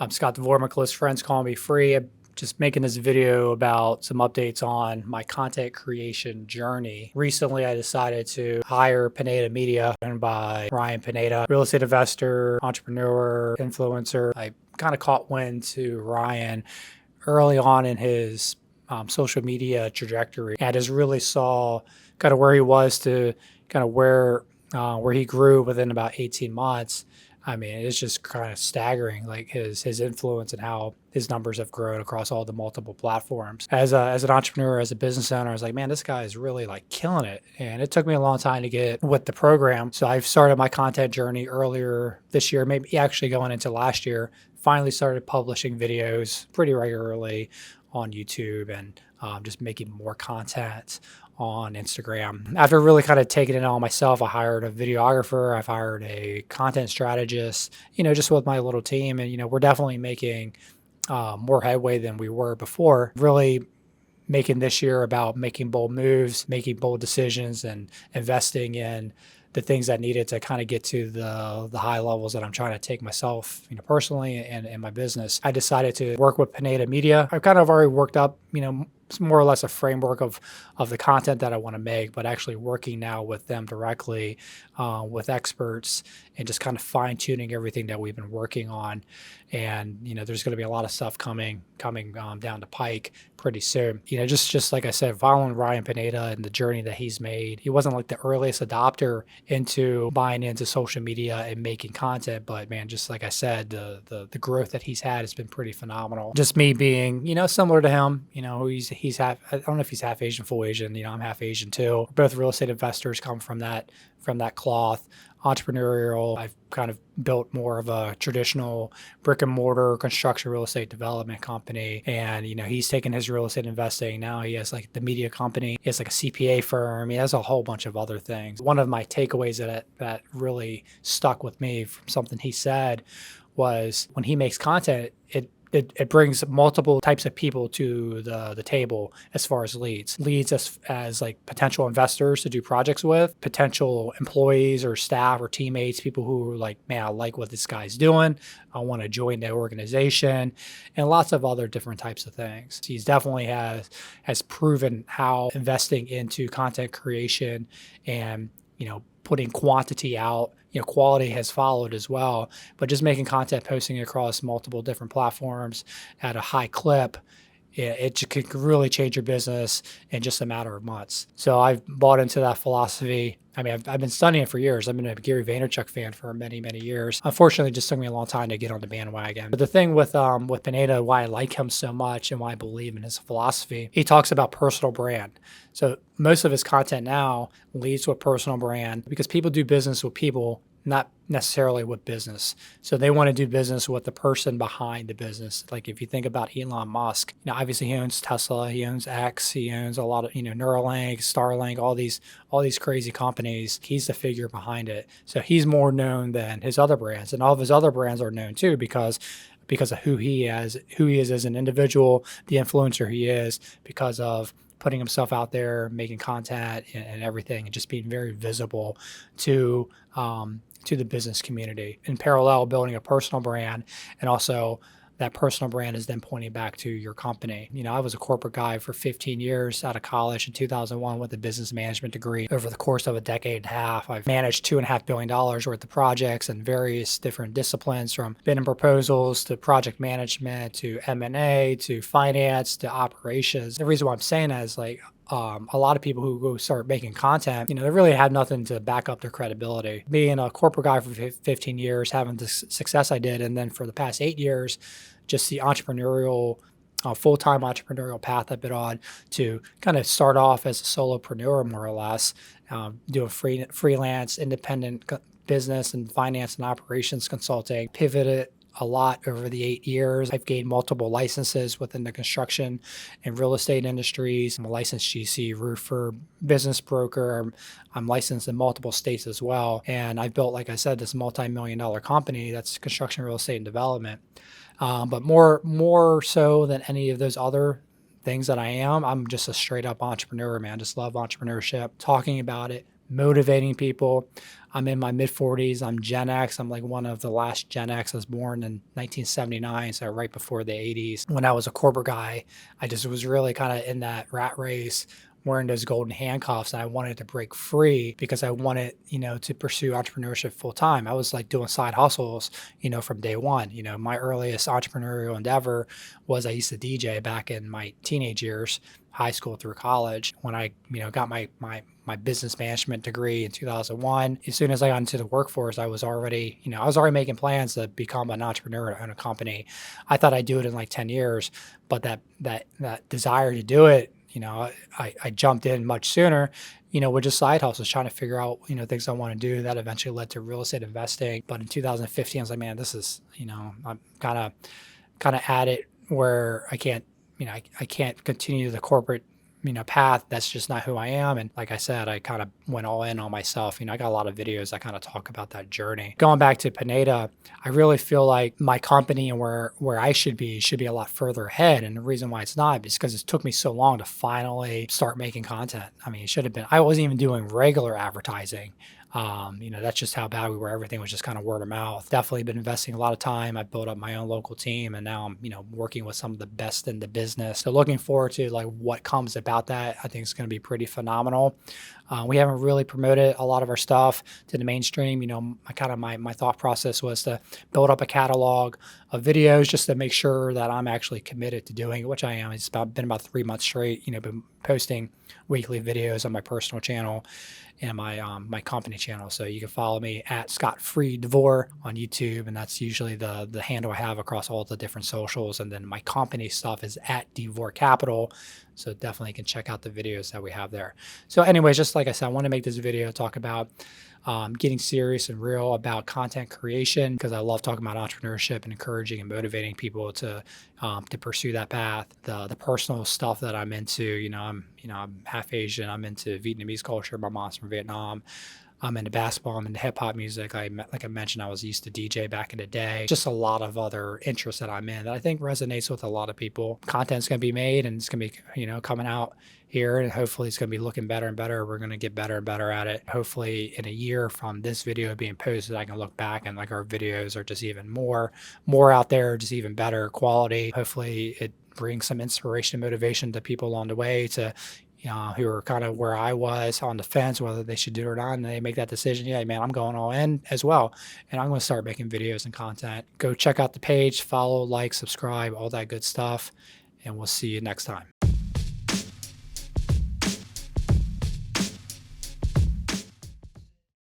I'm Scott DeVore, my close friends call me Free. I'm just making this video about some updates on my content creation journey. Recently, I decided to hire Pineda Media, owned by Ryan Pineda, real estate investor, entrepreneur, influencer. I kind of caught wind to Ryan early on in his social media trajectory, and just really saw kind of where he was to kind of where he grew within about 18 months. I mean, it's just kind of staggering, like his influence and how his numbers have grown across all the multiple platforms. As an entrepreneur, as a business owner, I was like, man, this guy is really like killing it. And it took me a long time to get with the program. So I've started my content journey earlier this year, maybe actually going into last year. Finally started publishing videos pretty regularly on YouTube and just making more content on Instagram. After really kind of taking it on myself, I hired a videographer, I've hired a content strategist, just with my little team. And, we're definitely making more headway than we were before. Really making this year about making bold moves, making bold decisions, and investing in the things that needed to kind of get to the high levels that I'm trying to take myself, personally and in my business. I decided to work with Pineda Media. I've kind of already worked up, more or less a framework of the content that I want to make, but actually working now with them directly, with experts, and just kind of fine tuning everything that we've been working on. And there's going to be a lot of stuff coming down the pike pretty soon. Just like I said, following Ryan Pineda and the journey that he's made, he wasn't like the earliest adopter into buying into social media and making content, but man, just like I said, the growth that he's had has been pretty phenomenal. Just me being, similar to him, he's half, I don't know if he's half Asian, full Asian, I'm half Asian too. Both real estate investors come from that cloth. Entrepreneurial, I've kind of built more of a traditional brick and mortar construction real estate development company. And, he's taken his real estate investing. Now he has like the media company. He has like a CPA firm. He has a whole bunch of other things. One of my takeaways that really stuck with me from something he said was when he makes content, it brings multiple types of people to the table as far as leads as like potential investors to do projects with, potential employees or staff or teammates, people who are like, man, I like what this guy's doing, I want to join the organization, and lots of other different types of things. He's definitely has proven how investing into content creation and putting quantity out, quality has followed as well, but just making content, posting across multiple different platforms at a high clip, it could really change your business in just a matter of months. So I've bought into that philosophy. I mean, I've been studying it for years. I've been a Gary Vaynerchuk fan for many, many years. Unfortunately, it just took me a long time to get on the bandwagon. But the thing with Pineda, why I like him so much and why I believe in his philosophy, he talks about personal brand. So most of his content now leads with personal brand because people do business with people, not necessarily with business. So they want to do business with the person behind the business. Like if you think about Elon Musk, obviously he owns Tesla, he owns X, he owns a lot of, Neuralink, Starlink, all these crazy companies. He's the figure behind it. So he's more known than his other brands, and all of his other brands are known too because of who he is as an individual, the influencer he is, because of putting himself out there, making content and everything, and just being very visible to the business community. In parallel, building a personal brand, and also that personal brand is then pointing back to your company. I was a corporate guy for 15 years out of college in 2001 with a business management degree. Over the course of a decade and a half, I've managed $2.5 billion worth of projects in various different disciplines, from bidding proposals to project management to M&A to finance to operations. The reason why I'm saying that is like, a lot of people who go start making content, they really had nothing to back up their credibility. Being a corporate guy for 15 years, having the success I did, and then for the past 8 years, just the entrepreneurial, full-time entrepreneurial path I've been on to kind of start off as a solopreneur, more or less, doing freelance, independent business and finance and operations consulting, pivoted a lot over the 8 years. I've gained multiple licenses within the construction and real estate industries. I'm a licensed GC, roofer, business broker. I'm licensed in multiple states as well. And I've built, like I said, this multi-million-dollar company that's construction, real estate, and development. But more so than any of those other things that I'm just a straight up entrepreneur, man. Just love entrepreneurship, talking about it, motivating people. I'm in my mid 40s. I'm Gen X. I'm like one of the last Gen X. I was born in 1979, so right before the 80s. When I was a corporate guy, I just was really kind of in that rat race, wearing those golden handcuffs, and I wanted to break free because I wanted, to pursue entrepreneurship full time. I was like doing side hustles, from day one. My earliest entrepreneurial endeavor was I used to DJ back in my teenage years, high school through college. When I, got my business management degree in 2001, as soon as I got into the workforce, I was already making plans to become an entrepreneur and own a company. I thought I'd do it in like 10 years, but that desire to do it, I jumped in much sooner, with just side hustles, trying to figure out, things I want to do. That eventually led to real estate investing. But in 2015, I was like, man, this is, I'm kind of at it where I can't, I can't continue the corporate, path. That's just not who I am. And like I said, I kind of went all in on myself. I got a lot of videos that kind of talk about that journey. Going back to Pineda, I really feel like my company and where I should be a lot further ahead. And the reason why it's not is because it took me so long to finally start making content. I mean, it should have been, I wasn't even doing regular advertising. That's just how bad we were. Everything was just kind of word of mouth. Definitely been investing a lot of time. I built up my own local team, and now I'm, working with some of the best in the business. So looking forward to like what comes about that. I think it's going to be pretty phenomenal. We haven't really promoted a lot of our stuff to the mainstream. My thought process was to build up a catalog of videos just to make sure that I'm actually committed to doing it, which I am. It's been about 3 months straight, been posting weekly videos on my personal channel and my company channel. So you can follow me at Scott Free DeVore on YouTube, and that's usually the handle I have across all the different socials. And then my company stuff is at DeVore Capital. So definitely can check out the videos that we have there. So anyways, just like I said, I want to make this video talk about getting serious and real about content creation, because I love talking about entrepreneurship and encouraging and motivating people to pursue that path. The personal stuff that I'm into, I'm half Asian. I'm into Vietnamese culture. My mom's from Vietnam. I'm into basketball. I'm into hip hop music. Like I mentioned, I was used to DJ back in the day. Just a lot of other interests that I'm in that I think resonates with a lot of people. Content's going to be made, and it's going to be, coming out here, and hopefully it's going to be looking better and better. We're going to get better and better at it. Hopefully in a year from this video being posted, I can look back and like our videos are just even more out there, just even better quality. Hopefully it brings some inspiration and motivation to people along the way to, who are kind of where I was on the fence, whether they should do it or not, and they make that decision. Yeah, man, I'm going all in as well. And I'm going to start making videos and content. Go check out the page, follow, like, subscribe, all that good stuff. And we'll see you next time.